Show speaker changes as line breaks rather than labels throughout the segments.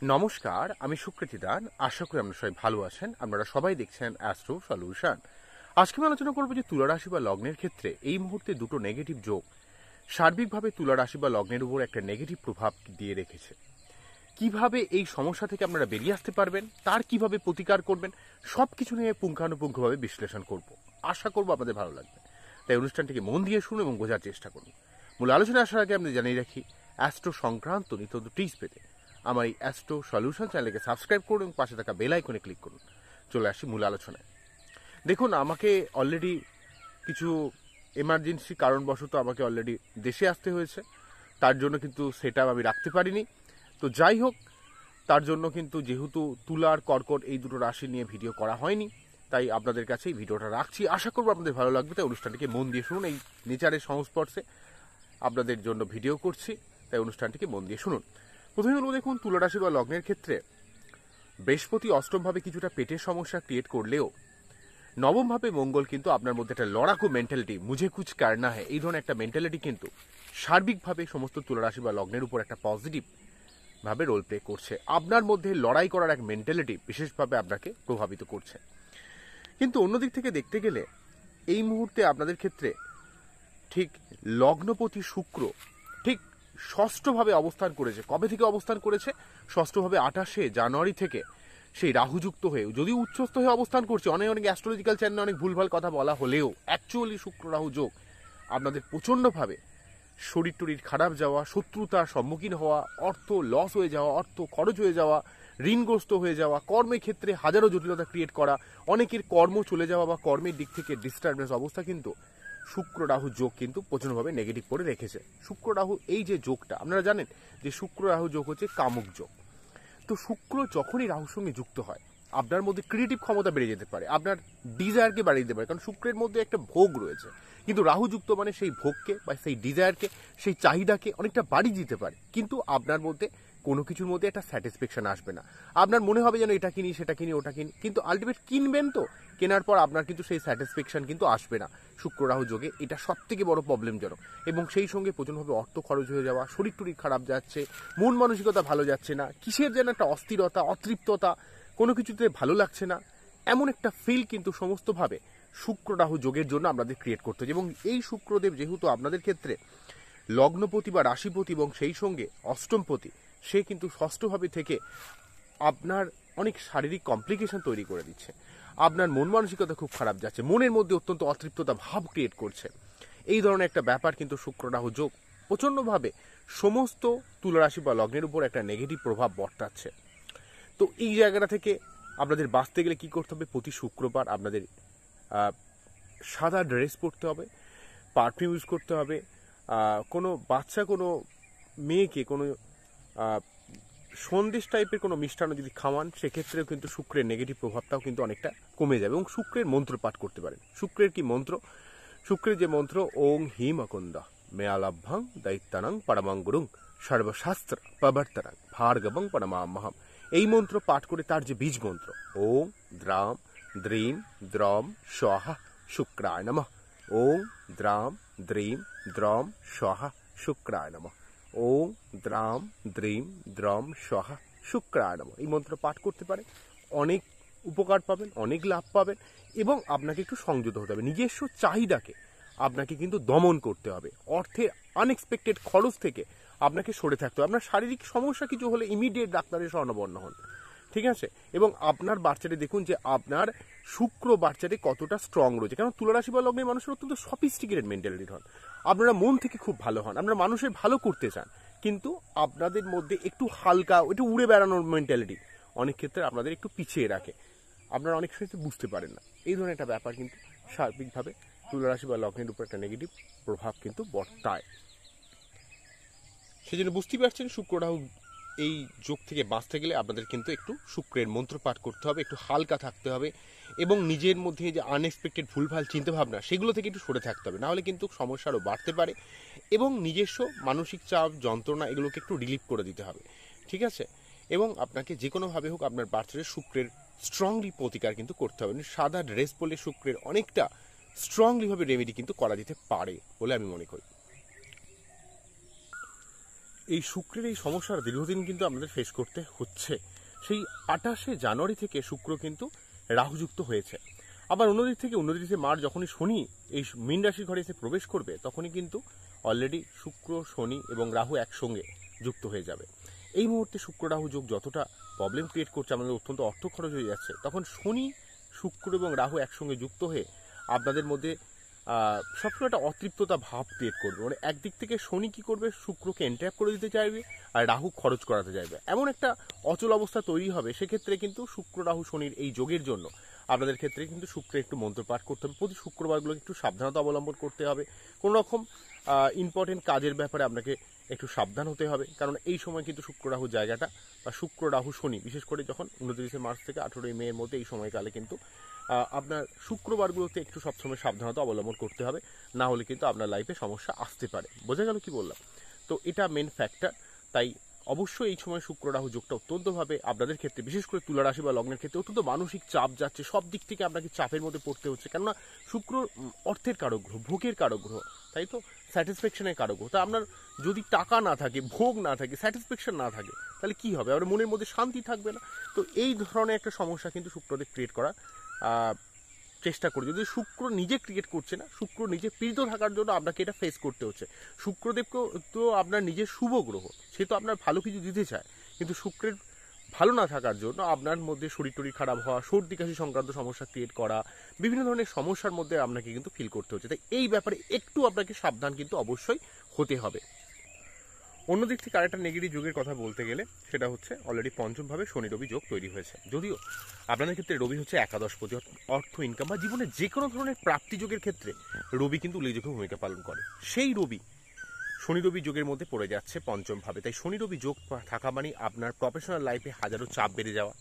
নমস্কার, আমি সুকৃতি দান। আশা করি আপনারা সবাই ভালো আছেন। আপনারা সবাই দেখছেন অ্যাস্ট্রো সলিউশন। আজকে আমি আলোচনা করবো যে তুলা রাশি বা লগ্নের ক্ষেত্রে এই মুহূর্তে দুটো নেগেটিভ যোগ সার্বিকভাবে তুলা রাশি বা লগ্নের উপর একটা নেগেটিভ প্রভাব দিয়ে রেখেছে। কিভাবে এই সমস্যা থেকে আপনারা বেরিয়ে আসতে পারবেন, তার কিভাবে প্রতিকার করবেন, সবকিছু নিয়ে পুঙ্খানুপুঙ্খভাবে বিশ্লেষণ করব। আশা করবো আপনাদের ভালো লাগবে। তাই অনুষ্ঠানটিকে মন দিয়ে শুনুন এবং বোঝার চেষ্টা করুন। মূল আলোচনা আসার আগে আমি জানিয়ে রাখি, অ্যাস্ট্রো সংক্রান্ত নিত্য টিপস পেতে আমার এই অ্যাস্ট্রো সলিউশন চ্যানেলকে সাবস্ক্রাইব করুন এবং পাশে থাকা বেল আইকনে ক্লিক করুন। চলে আসি মূল আলোচনায়। দেখুন, আমাকে অলরেডি কিছু এমার্জেন্সি কারণবশত আমাকে অলরেডি দেশে আসতে হয়েছে। তার জন্য কিন্তু সেটা আমি রাখতে পারিনি। তো যাই হোক, তার জন্য কিন্তু যেহেতু তুলা আর কর্কট এই দুটো রাশি নিয়ে ভিডিও করা হয়নি, তাই আপনাদের কাছে এই ভিডিওটা রাখছি। আশা করবো আপনাদের ভালো লাগবে। তাই অনুষ্ঠানটিকে মন দিয়ে শুনুন। এই নেচারের সংস্পর্শে আপনাদের জন্য ভিডিও করছি, তাই অনুষ্ঠানটিকে মন দিয়ে শুনুন। প্রথমে বলবো, দেখুন, তুলা রাশি বা লগ্নের ক্ষেত্রে বৃহস্পতি অষ্টমভাবে কিছুটা পেটের সমস্যা ক্রিয়েট করলেও নবমভাবে মঙ্গল কিন্তু আপনার মধ্যে একটা লড়াকু মেন্টালিটি, মুঝে কুছ করনা হ্যায়, এই ধরনের একটা মেন্টালিটি কিন্তু সার্বিকভাবে সমস্ত তুলা রাশি বা লগ্নের উপর একটা পজিটিভ ভাবে রোল প্লে করছে। আপনার মধ্যে লড়াই করার এক মেন্টালিটি বিশেষভাবে আপনাকে প্রভাবিত করছে। কিন্তু অন্যদিক থেকে দেখতে গেলে এই মুহূর্তে আপনাদের ক্ষেত্রে ঠিক লগ্নপতি শুক্র ঠিক ষষ্ঠভাবে অবস্থান করেছে। কবে থেকে অবস্থান করেছে? ষষ্ঠভাবে 28শে জানুয়ারি থেকে সেই রাহুযুক্ত হয়ে, যদিও উচ্চস্থ হয়ে অবস্থান করছে। অনেক অ্যাস্ট্রোলজিক্যাল চ্যানেলে অনেক ভুলভাল কথা বলা হলেও অ্যাকচুয়ালি শুক্র রাহু যোগ আপনাদের প্রচণ্ডভাবে শরীর টরীর খারাপ যাওয়া, শত্রুতার সম্মুখীন হওয়া, অর্থ লস হয়ে যাওয়া, অর্থ খরচ হয়ে যাওয়া, ঋণগ্রস্ত হয়ে যাওয়া, কর্মের ক্ষেত্রে হাজারো জটিলতা ক্রিয়েট করা, অনেকের কর্ম চলে যাওয়া বা কর্মের দিক থেকে ডিস্টারবেন্স অবস্থা কিন্তু শুক্র রাহু যোগ কিন্তু প্রচণ্ডভাবে নেগেটিভ করে রেখেছে। শুক্র রাহু এই যে যোগটা, আপনারা জানেন যে শুক্র রাহু যোগ হচ্ছে কামুক যোগ। তো শুক্র যখনই রাহুর সঙ্গে যুক্ত হয়, আপনার মধ্যে ক্রিয়েটিভ ক্ষমতা বেড়ে যেতে পারে, আপনার ডিজায়ারকে বাড়িয়ে দিতে পারে। কারণ শুক্রের মধ্যে একটা ভোগ রয়েছে, কিন্তু রাহু যুক্ত মানে সেই ভোগকে বা সেই ডিজায়ারকে, সেই চাহিদাকে অনেকটা বাড়িয়ে দিতে পারে। কিন্তু আপনার মধ্যে কোনো কিছুর মধ্যে একটা স্যাটিসফ্যাকশন আসবে না। আপনার মনে হবে যেন এটা কিনি, সেটা কিনি, ওটা কিনি, কিন্তু আলটিমেট কিনবেন তো, কেনার পর আপনার কিন্তু সেই স্যাটিসফ্যাকশন কিন্তু আসবে না। শুক্র রাহু যোগে এটা সব থেকে বড় প্রবলেমজনক। এবং সেই সঙ্গে প্রচণ্ডভাবে অর্থ খরচ হয়ে যাওয়া, শরীর টরীর খারাপ যাচ্ছে, মন মানসিকতা ভালো যাচ্ছে না, কিসের যেন একটা অস্থিরতা, অতৃপ্ততা, কোনো কিছুতে ভালো লাগছে না, এমন একটা ফিল কিন্তু সমস্তভাবে শুক্র রাহু যোগের জন্য আপনাদের ক্রিয়েট করতে হবে। এবং এই শুক্রদেব যেহেতু আপনাদের ক্ষেত্রে লগ্নপতি বা রাশিপতি এবং সেই সঙ্গে অষ্টমপতি, সে কিন্তু ষষ্ঠভাবে থেকে আপনার অনেক শারীরিক কমপ্লিকেশন তৈরি করে দিচ্ছে। আপনার মন মানসিকতা খুব খারাপ যাচ্ছে, মনের মধ্যে অত্যন্ত অতৃপ্ততা ভাব ক্রিয়েট করছে। এই ধরনের একটা ব্যাপার কিন্তু শুক্র রাহু যোগ প্রচণ্ডভাবে সমস্ত তুলা রাশি বা লগ্নের উপর একটা নেগেটিভ প্রভাব বর্তাচ্ছে। তো এই জায়গাটা থেকে আপনাদের বাঁচতে গেলে কি করতে হবে? প্রতি শুক্রবার আপনাদের সাদা ড্রেস পরতে হবে, পারফিউম ইউজ করতে হবে। কোনো বাচ্চা কোনো মেয়েকে কোনো সন্দেশ টাইপের কোনো মিষ্টান্ন যদি খাওয়ান, সেক্ষেত্রেও কিন্তু শুক্রের নেগেটিভ প্রভাবটাও কিন্তু অনেকটা কমে যাবে। এবং শুক্রের মন্ত্র পাঠ করতে পারেন। শুক্রের কি মন্ত্র? শুক্রের যে মন্ত্র, ওং হিম অকুন্দ মেয়ালাভ্যাং দৈত্যানাং পরমাঙ্গুরুং সর্বশাস্ত্র প্রবর্তনাং ভার্গবং পরমামহম, এই মন্ত্র পাঠ করে তার যে বীজ মন্ত্র, ওং দ্রাম দ্রিম দ্রম স্বাহা শুক্রায় নমঃ, ওং দ্রাম দ্রিম দ্রম স্বাহা শুক্রায় নমঃ, ওং দ্রাম দ্রিম দ্রম স্বাহা শুক্রায় নমঃ, এই মন্ত্র পাঠ করতে পারে। অনেক উপকার পাবেন, অনেক লাভ পাবেন। এবং আপনাকে একটু সংযত হতে হবে, নিজস্ব চাহিদাকে আপনাকে কিন্তু দমন করতে হবে। অর্থের আনএক্সপেক্টেড খরচ থেকে আপনাকে সরে থাকতে হবে। আপনার শারীরিক সমস্যা কিছু হলে ইমিডিয়েট ডাক্তারের শরণাপন্ন হন, ঠিক আছে? এবং আপনার বাচ্চাটি দেখুন যে আপনার শুক্র বাচ্চাটি কতটা স্ট্রং রয়েছে। কারণ তুলারাশি বা লগ্নের মানুষের অত্যন্ত সফিস্টিকেটেড মেন্টালিটির হন। আপনারা মন থেকে খুব ভালো হন, আপনারা মানুষের ভালো করতে চান, কিন্তু আপনাদের মধ্যে একটু হালকা, একটু উড়ে বেড়ানোর মেন্টালিটি অনেক ক্ষেত্রে আপনাদের একটু পিছিয়ে রাখে। আপনারা অনেক সময় বুঝতে পারেন না। এই ধরনের একটা ব্যাপার কিন্তু সার্বিকভাবে তুলারাশি বা লগ্নের উপর একটা নেগেটিভ প্রভাব কিন্তু বর্তায়। সেই জন্য বুঝতেই পারছেন, শুক্র রাহু এই যোগ থেকে বাঁচতে গেলে আপনাদের কিন্তু একটু শুক্রের মন্ত্র পাঠ করতে হবে, একটু হালকা থাকতে হবে এবং নিজের মধ্যে যে আনএক্সপেক্টেড ভুলভাল চিন্তাভাবনা, সেগুলো থেকে একটু সরে থাকতে হবে। নাহলে কিন্তু সমস্যা আরও বাড়তে পারে এবং নিজস্ব মানসিক চাপ, যন্ত্রণা, এগুলোকে একটু রিলিভ করে দিতে হবে, ঠিক আছে? এবং আপনাকে যে কোনোভাবে হোক আপনার বাচ্চাদের শুক্রের স্ট্রংলি প্রতিকার কিন্তু করতে হবে। সাদা ড্রেস পরলে শুক্রের অনেকটা স্ট্রংলিভাবে রেমেডি কিন্তু করা যেতে পারে বলে আমি মনে করি। এই শুক্রের এই সমস্যার দীর্ঘদিন কিন্তু আমাদের ফেস করতে হচ্ছে। সেই 28শে জানুয়ারি থেকে শুক্র কিন্তু রাহুযুক্ত হয়েছে। আবার অন্যদিক থেকে মার যখনই শনি এই মীন রাশির ঘরে এসে প্রবেশ করবে, তখনই কিন্তু অলরেডি শুক্র, শনি এবং রাহু একসঙ্গে যুক্ত হয়ে যাবে। এই মুহূর্তে শুক্র রাহু যোগ যতটা প্রবলেম ক্রিয়েট করছে, আমাদের অত্যন্ত অর্থ খরচ হয়ে যাচ্ছে, তখন শনি, শুক্র এবং রাহু একসঙ্গে যুক্ত হয়ে আপনাদের মধ্যে সবসময় একটা অতৃপ্ততা ভাব ক্রিয়েট করবে। মানে একদিক থেকে শনি কি করবে, শুক্রকে এন্ট্র্যাপ করে দিতে চাইবে, আর রাহু খরচ করাতে চাইবে। এমন একটা অচল অবস্থা তৈরি হবে। সেক্ষেত্রে কিন্তু শুক্র রাহু শনির এই যোগের জন্য আপনাদের ক্ষেত্রে কিন্তু শুক্রে একটু মন্ত্রপাঠ করতে হবে। প্রতি শুক্রবারগুলোকে একটু সাবধানতা অবলম্বন করতে হবে। কোনো রকম ইম্পর্টেন্ট কাজের ব্যাপারে আপনাকে একটু সাবধান হতে হবে, কারণ এই সময় কিন্তু শুক্র রাহু জায়গাটা বা শুক্র রাহু শনি, বিশেষ করে যখন 29শে মার্চ থেকে 18ই মে এর মধ্যে এই সময়কালে কিন্তু আপনার শুক্রবারগুলোতে একটু সবসময় সাবধানতা অবলম্বন করতে হবে, না হলে কিন্তু আপনার লাইফে সমস্যা আসতে পারে। বোঝা গেল কি বললাম? তো এটা মেন ফ্যাক্টর। তাই অবশ্যই এই সময় শুক্র রাহু যোগটা অত্যন্তভাবে আপনাদের ক্ষেত্রে, বিশেষ করে তুলা রাশি বা লগ্নের ক্ষেত্রে অত্যন্ত মানসিক চাপ যাচ্ছে। সব দিক থেকে আপনাকে চাপের মধ্যে পড়তে হচ্ছে, কেননা শুক্র অর্থের কারক গ্রহ, ভোগের কারক গ্রহ, তাই তো, স্যাটিসফ্যাকশনের কারক গ্রহ। তা আপনার যদি টাকা না থাকে, ভোগ না থাকে, স্যাটিসফ্যাকশন না থাকে, তাহলে কি হবে? আপনার মনের মধ্যে শান্তি থাকবে না। তো এই ধরনের একটা সমস্যা কিন্তু শুক্রদেব ক্রিয়েট করা চেষ্টা করি। যদি শুক্র নিজে ক্রিয়েট করছে না, শুক্র নিজে পীড়িত থাকার জন্য আপনাকে এটা ফেস করতে হচ্ছে। শুক্রদেবকেও তো আপনার নিজের শুভ গ্রহ, সে তো আপনার ভালো কিছু দিতে চায়, কিন্তু শুক্রের ভালো না থাকার জন্য আপনার মধ্যে শরীর টরীর খারাপ হওয়া, সর্দি কাশি সংক্রান্ত সমস্যা ক্রিয়েট করা, বিভিন্ন ধরনের সমস্যার মধ্যে আপনাকে কিন্তু ফিল করতে হচ্ছে। তাই এই ব্যাপারে একটু আপনাকে সাবধান কিন্তু অবশ্যই হতে হবে। অন্যদিক থেকে আরেকটা নেগেটিভ যোগের কথা বলতে গেলে সেটা হচ্ছে অলরেডি পঞ্চমভাবে শনি রবি যোগ তৈরি হয়েছে। যদিও আপনাদের ক্ষেত্রে রবি হচ্ছে একাদশপতি, অর্থ, ইনকাম বা জীবনে যে কোনো ধরনের প্রাপ্তি যোগের ক্ষেত্রে রবি কিন্তু উল্লেখযোগ্য ভূমিকা পালন করে। সেই রবি শনি রবি যোগের মধ্যে পড়ে যাচ্ছে পঞ্চমভাবে। তাই শনি রবি যোগ থাকা মানে আপনার প্রফেশনাল লাইফে হাজারো চাপ বেড়ে যাওয়া।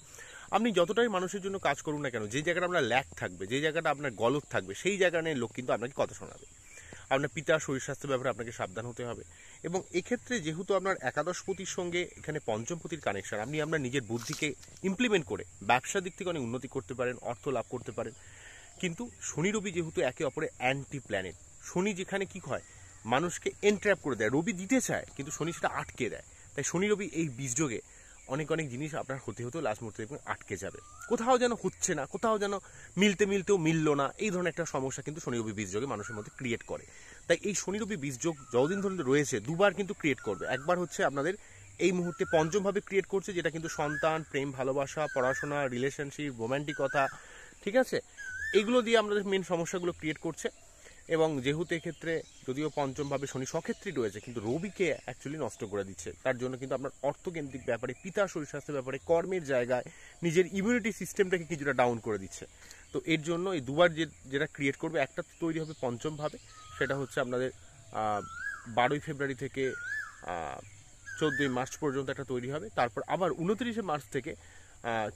আপনি যতটাই মানুষের জন্য কাজ করুন না কেন, যে জায়গাটা আপনার ল্যাক থাকবে, যে জায়গাটা আপনার গলত থাকবে, সেই জায়গা নিয়ে লোক কিন্তু আপনাকে কথা শোনাবে। আপনার পিতার শরীর স্বাস্থ্যের ব্যাপারে আপনাকে সাবধান হতে হবে। এবং এক্ষেত্রে যেহেতু আপনার একাদশপতির সঙ্গে এখানে পঞ্চমপতির কানেকশন, আপনি আপনার নিজের বুদ্ধিকে ইমপ্লিমেন্ট করে ব্যবসার দিক থেকে অনেক উন্নতি করতে পারেন, অর্থ লাভ করতে পারেন। কিন্তু শনি রবি যেহেতু একে অপরের অ্যান্টি প্ল্যানেট, শনি যেখানে কি হয়, মানুষকে এনট্র্যাপ করে দেয়, রবি দিতে চায় কিন্তু শনি সেটা আটকে দেয়। তাই শনি রবি এই বীজযোগে অনেক জিনিস আপনার হতে হতেও লাস্ট মুহূর্তে আটকে যাবে, কোথাও যেন হচ্ছে না, কোথাও যেন মিলতেও মিলল না। এই ধরনের একটা সমস্যা কিন্তু শনি রবি বীজযোগে মানুষের মধ্যে ক্রিয়েট করে। তাই এই শনি রবি বীজযোগ যতদিন ধরে রয়েছে দুবার কিন্তু ক্রিয়েট করবে। একবার হচ্ছে আপনাদের এই মুহূর্তে পঞ্চমভাবে ক্রিয়েট করছে, যেটা কিন্তু সন্তান, প্রেম, ভালোবাসা, পড়াশোনা, রিলেশনশিপ, রোমান্টিকতা, ঠিক আছে, এগুলো দিয়ে আমাদের মেন সমস্যাগুলো ক্রিয়েট করছে। এবং যেহেতু এক্ষেত্রে যদিও পঞ্চমভাবে শনি সক্ষেত্রেই রয়েছে, কিন্তু রবিকে অ্যাকচুয়ালি নষ্ট করে দিচ্ছে। তার জন্য কিন্তু আপনার অর্থকেন্দ্রিক ব্যাপারে, পিতার শরীর স্বাস্থ্যের ব্যাপারে, কর্মের জায়গায় নিজের ইমিউনিটি সিস্টেমটাকে কিছুটা ডাউন করে দিচ্ছে। তো এর জন্য এই দুবার যেটা ক্রিয়েট করবে, একটা তৈরি হবে পঞ্চমভাবে, সেটা হচ্ছে আপনাদের 12ই ফেব্রুয়ারি থেকে 14ই মার্চ পর্যন্ত একটা তৈরি হবে। তারপর আবার 29শে মার্চ থেকে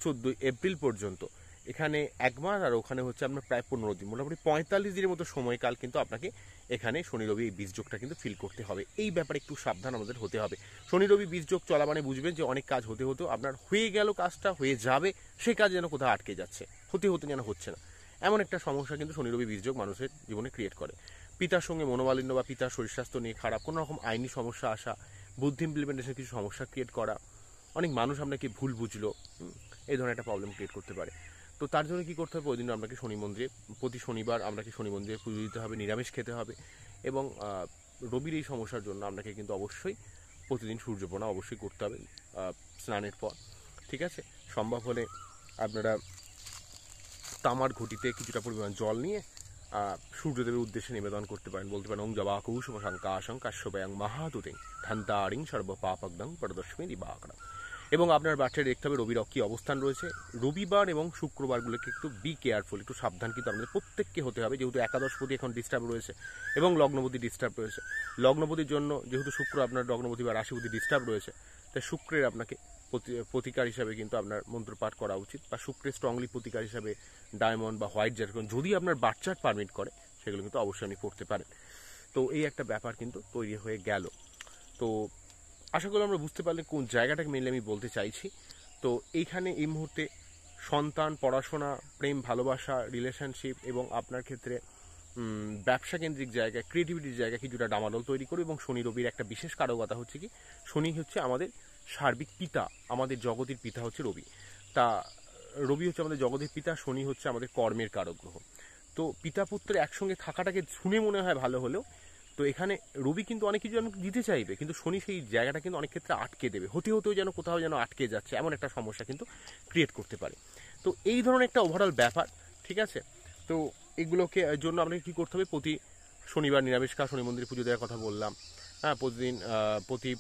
14ই এপ্রিল পর্যন্ত এখানে 1 মাস, আর ওখানে হচ্ছে আপনার প্রায় 15 দিন, মোটামুটি 45 দিনের মতো সময়কাল কিন্তু আপনাকে এখানে শনি রবি এই বীজযোগটা কিন্তু ফিল করতে হবে। এই ব্যাপারে একটু সাবধান আমাদের হতে হবে। শনি রবি বীজযোগ চলা মানে বুঝবেন যে অনেক কাজ হতে হতো আপনার হয়ে গেল, কাজটা হয়ে যাবে, সেই কাজ যেন কোথাও আটকে যাচ্ছে, হতে যেন হচ্ছে না, এমন একটা সমস্যা কিন্তু শনি রবি বীজযোগ মানুষের জীবনে ক্রিয়েট করে। পিতার সঙ্গে মনোমালিন্য বা পিতার শরীর স্বাস্থ্য নিয়ে খারাপ, কোনো রকম আইনি সমস্যা আসা, বুদ্ধি ইমপ্লিমেন্টেশন কিছু সমস্যা ক্রিয়েট করা, অনেক মানুষ আপনাকে ভুল বুঝলো, এই ধরনের একটা প্রবলেম ক্রিয়েট করতে পারে। তো তার জন্য কি করতে হবে, ওই দিন আপনাকে শনি মন্দিরে, প্রতি শনিবার আপনাকে শনি মন্দিরে পুজো দিতে হবে, নিরামিষ খেতে হবে। এবং রবির এই সমস্যার জন্য আপনাকে কিন্তু অবশ্যই প্রতিদিন সূর্য প্রণাম অবশ্যই করতে হবে স্নানের পর, ঠিক আছে। সম্ভব হলে আপনারা তামার ঘটিতে কিছুটা পরিমাণ জল নিয়ে সূর্যদেবের উদ্দেশ্যে নিবেদন করতে পারেন, বলতে পারেন ওং জবা কৌশুভ শঙ্কাশং কাশ্যপয়াং মহাতুতিং ধান্তারিং সর্ব পাপগ্দং পরদস্মী দিবাকরং। এবং আপনার বাচ্চার দেখতে হবে রবির কি অবস্থান রয়েছে। রবিবার এবং শুক্রবারগুলোকে একটু বি কেয়ারফুল, একটু সাবধান কিন্তু আপনাদের প্রত্যেককে হতে হবে, যেহেতু একাদশপতি এখন ডিস্টার্ব রয়েছে এবং লগ্নপতি ডিস্টার্ব রয়েছে। লগ্নপতির জন্য যেহেতু শুক্র আপনার লগ্নপতি বা রাশিপতি ডিস্টার্ব রয়েছে, তাই শুক্রের আপনাকে প্রতিকার হিসাবে কিন্তু আপনার মন্ত্রপাঠ করা উচিত, বা শুক্রের স্ট্রংলি প্রতিকার হিসাবে ডায়মন্ড বা হোয়াইট জার্কন, যদি আপনার বাচ্চার পারমিট করে সেগুলো কিন্তু অবশ্যই আপনি করতে পারেন। তো এই একটা ব্যাপার কিন্তু তৈরি হয়ে গেল। তো আশা করি আমরা বুঝতে পারলে কোন জায়গাটাকে মেনলি আমি বলতে চাইছি। তো এইখানে এই মুহূর্তে সন্তান, পড়াশোনা, প্রেম, ভালোবাসা, রিলেশনশিপ এবং আপনার ক্ষেত্রে ব্যবসা কেন্দ্রিক জায়গায়, ক্রিয়েটিভিটির জায়গায় কিছুটা ডামাডোল তৈরি করবে। এবং শনি রবির একটা বিশেষ কারকতা হচ্ছে কি, শনি হচ্ছে আমাদের সার্বিক পিতা, আমাদের জগতের পিতা হচ্ছে রবি। তা রবি হচ্ছে আমাদের জগতের পিতা, শনি হচ্ছে আমাদের কর্মের কারক গ্রহ। তো পিতা পুত্রের একসঙ্গে থাকাটাকে শুনে মনে হয় ভালো হলেও, তো এখানে রবি কিন্তু অনেক কিছু যেন দিতে চাইবে, কিন্তু শনি সেই জায়গাটা কিন্তু অনেক ক্ষেত্রে আটকে দেবে, হতেও যেন কোথাও যেন আটকে যাচ্ছে, এমন একটা সমস্যা কিন্তু ক্রিয়েট করতে পারে। তো এই ধরনের একটা ওভারঅল ব্যাপার, ঠিক আছে। তো এগুলোকে জন্য আপনাকে কী করতে হবে, প্রতি শনিবার নিরামিষ খাওয়া, শনি মন্দিরে পুজো দেওয়ার কথা বললাম, হ্যাঁ, প্রতি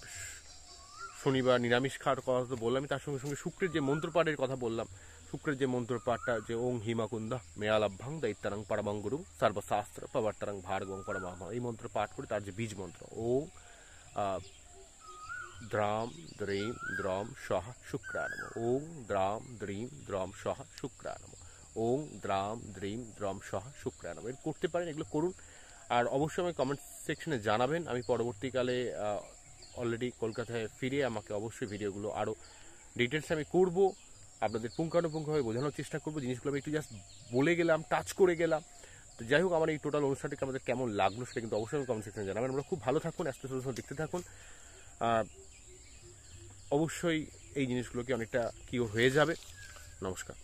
শনিবার নিরামিষ খাওয়ার কথা তো বললামই, তার সঙ্গে সঙ্গে শুক্রের যে মন্ত্রপাঠের কথা বললাম, শুক্রের যে মন্ত্রপাঠটা, যে ওং হিমাকুন্দ মেয়ালাভ্যাং দৈত্যারাং পরমাং গুরুং সর্বশাস্ত্র প্রবর্তরাং ভার্গবং পরমাহ, এই মন্ত্র পাঠ করে তার যে বীজ মন্ত্র ওং দ্রাম দ্রীম দ্রম সহ শুক্রায় নমঃ, ওং দ্রাম দ্রীম দ্রম সহ শুক্রায় নমঃ, ওং দ্রাম দ্রীম দ্রম সহ শুক্রায় নমঃ। এগুলো করতে পারেন, এগুলো করুন। আর অবশ্যই আমাকে কমেন্ট সেকশনে জানাবেন। আমি পরবর্তীকালে অলরেডি কলকাতায় ফিরে আমাকে অবশ্যই ভিডিওগুলো আরও ডিটেলস আমি করব, আপনাদের পুঙ্খানুপুঙ্খভাবে বোঝানোর চেষ্টা করবো। জিনিসগুলো আমি একটু জাস্ট বলে গেলাম, টাচ করে গেলাম। তো যাই হোক, আমার এই টোটাল অনুষ্ঠানটিকে আমাদের কেমন লাগলো সেটা কিন্তু অবশ্যই কমেন্ট সেকশনে জানাবেন। আমরা খুব ভালো থাকুন, অ্যাস্ট্রো সলিউশন দেখতে থাকুন। অবশ্যই এই জিনিসগুলোকে অনেকটা কিওর হয়ে যাবে। নমস্কার।